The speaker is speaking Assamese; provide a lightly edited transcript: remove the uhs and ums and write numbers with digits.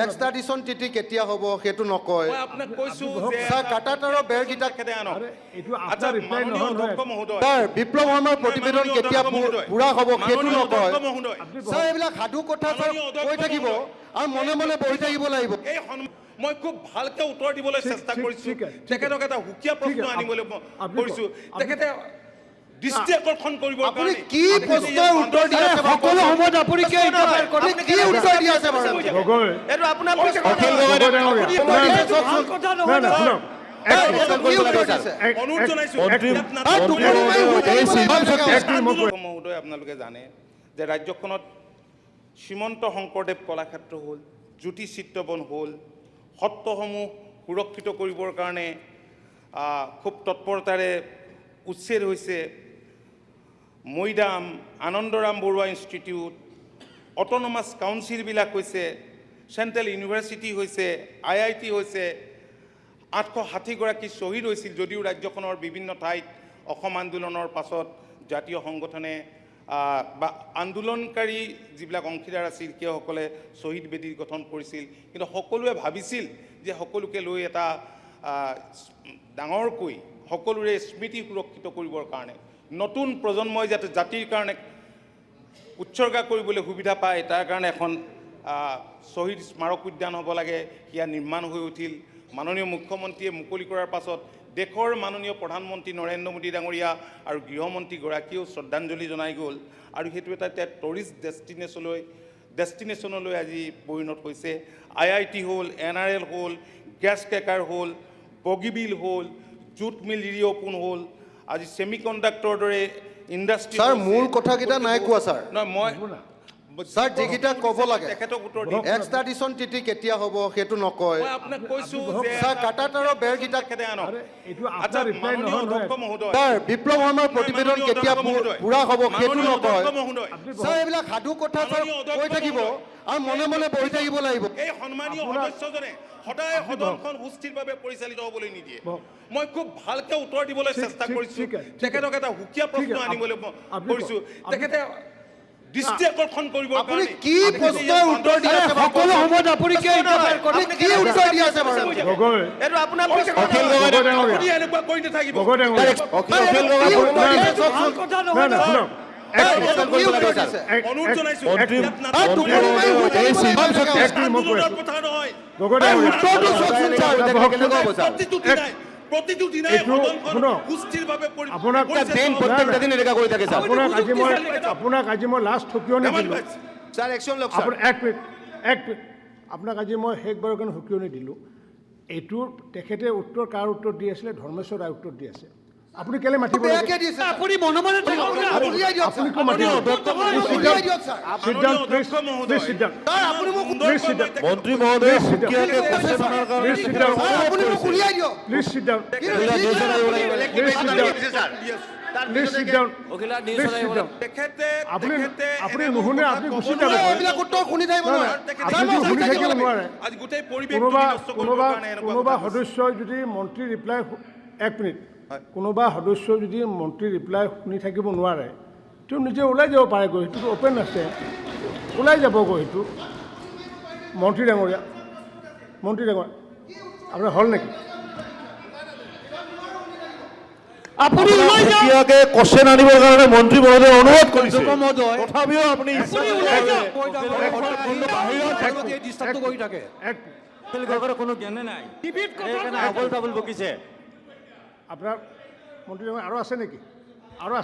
এক্সট্ৰাডিশ্যন তিথি কেতিয়া হ'ব সেইটো নকয়। মই আপোনাক কৈছো যে স্যাৰ কাটাতাৰৰ বেৰকেইটা এইটো আপোনাৰ ৰিপ্লাই নহয় স্যাৰ বিপ্লৱ শৰ্মাৰ প্ৰতিবেদন কেতিয়া পুৰা হ'ব সেইটো নকয়। স্যাৰ এইবিলাক সাধু কথা স্যাৰ কৈ থাকিব আৰু মনে মনে বহি থাকিব লাগিব। মই খুব ভালকে উত্তৰ দিবলৈ চেষ্টা কৰিছো, তেখেতক এটা সুকীয়া প্ৰশ্ন আনিবলৈ কৰিছো, তেখেতে দৃষ্টি আকৰ্ষণ কৰিব। আপুনি কি প্ৰশ্নৰ উত্তৰ দি আছে? সকলো সময়ত আপুনি কি উত্তৰ দি আছে বাৰু? এইটো আপোনাৰ মহোদয়, আপোনালোকে জানে যে ৰাজ্যখনত শ্ৰীমন্ত শংকৰদেৱ কলাক্ষেত্ৰ হ'ল, জ্যোতি চিত্ৰবন হ'ল, সত্ৰসমূহ সুৰক্ষিত কৰিবৰ কাৰণে খুব তৎপৰতাৰে উচ্ছেদ হৈছে। মৈদাম, আনন্দৰাম বৰুৱা ইনষ্টিটিউট, অট'নমাছ কাউন্সিলবিলাক হৈছে, চেণ্ট্ৰেল ইউনিভাৰ্চিটি হৈছে, IIT হৈছে। 860গৰাকী শ্বহীদ হৈছিল যদিও ৰাজ্যখনৰ বিভিন্ন ঠাইত অসম আন্দোলনৰ পাছত জাতীয় সংগঠনে বা আন্দোলনকাৰী যিবিলাক অংশীদাৰ আছিল সেইসকলে শ্বহীদ বেদী গঠন কৰিছিল, কিন্তু সকলোৱে ভাবিছিল যে সকলোকে লৈ এটা ডাঙৰকৈ সকলোৰে স্মৃতি সুৰক্ষিত কৰিবৰ কাৰণে নতুন প্ৰজন্মই যাতে জাতিৰ কাৰণে উৎসৰ্গা কৰিবলৈ সুবিধা পায় তাৰ কাৰণে এখন শ্বহীদ স্মাৰক উদ্যান হ'ব লাগে। সেয়া নিৰ্মাণ হৈ উঠিল। মাননীয় মুখ্যমন্ত্ৰীয়ে মুকলি কৰাৰ পাছত দেশৰ মাননীয় প্ৰধানমন্ত্ৰী নৰেন্দ্ৰ মোদী ডাঙৰীয়া আৰু গৃহমন্ত্ৰীগৰাকীয়েও শ্ৰদ্ধাঞ্জলি জনাই গ'ল, আৰু সেইটো এটা টুৰিষ্ট ডেষ্টিনেশ্যনলৈ আজি পৰিণত হৈছে। IIT হ'ল, NRL হ'ল, গেছ ক্ৰেকাৰ হ'ল, বগীবিল হ'ল, জুট মিল ৰিঅ'পন হ'ল, আজি ছেমি কণ্ডাক্টৰৰ দৰে ইণ্ডাষ্ট্ৰী। স্যাৰ মূল কথাকেইটা নাই কোৱা স্যাৰ। মই স্যাৰ যিকেইটা ক'ব লাগে তেখেতক উত্তৰ দিম। এক্সট্ৰাডিশ্যন তিথি কেতিয়া হ'ব সেইটো নকয়। মই আপোনাক কৈছো যে স্যাৰ কাটাতাৰৰ বেৰকেইটা এইটো আপোনাৰ ৰিপ্লাই নহয় স্যাৰ বিপ্লৱ শৰ্মাৰ প্ৰতিবেদন কেতিয়া পুৰা হ'ব সেইটো নকয়। স্যাৰ এইবিলাক সাধু কথা স্যাৰ কৈ থাকিব আৰু মনে মনে বহি থাকিব লাগিব। এই সন্মানীয় সদস্যজনে সদায় সদনখন সুস্থিৰভাৱে পৰিচালিত হ'বলৈ নিদিয়ে। মই খুব ভালকে উত্তৰ দিবলৈ চেষ্টা কৰিছো, তেখেতক এটা সুকীয়া প্ৰশ্ন আনিবলৈ কৰিছো, তেখেতে দৃষ্টি আকৰ্ষণ কৰিব। আপুনি কি প্ৰশ্নৰ উত্তৰ দি আছে? সকলো সময়ত আপুনি কি উত্তৰ দি আছে বাৰু? এইটো আপোনাৰ এনেকুৱা কৰি নাথাকিব। অনুৰোধ জনাইছো প্ৰতিটো দিনাই আপোনাক আজি মই লাষ্ট সকিয়নি দিলোঁ। আপোনাক আজি মই শেষবাৰৰ কাৰণে সকিয়নি দিলোঁ। এইটোৰ তেখেতে উত্তৰ কাৰ উত্তৰ দি আছিলে? ধৰ্মেশ্বৰ ৰায় উত্তৰ দি আছে। আপুনি কেলে মাতিব? আপুনি মনে মনে মন্ত্ৰী মহোদয় আপুনি নুশুনে, আপুনি গুচি যাব। কোনোবা সদস্যই যদি মন্ত্ৰী ৰিপ্লাই, এক মিনিট, কোনোবা সদস্যই যদি মন্ত্ৰী ৰিপ্লাই শুনি থাকিব নোৱাৰে তেওঁ নিজে ওলাই যাব পাৰেগৈ। সেইটোতো অ'পেন আছে, ওলাই যাবগৈ। সেইটো মন্ত্ৰী ডাঙৰীয়া আপোনাৰ হ'ল নেকি? আপুনি কোশ্চেন আনিবৰ কাৰণে মন্ত্ৰী মহোদয় অনুৰোধ কৰিছে, তথাপিও আপুনি কোনো জ্ঞানে নাই, বকিছে। আপোনাৰ মন্ত্ৰী ডাঙৰীয়া আৰু আছে নেকি? আপোনাৰ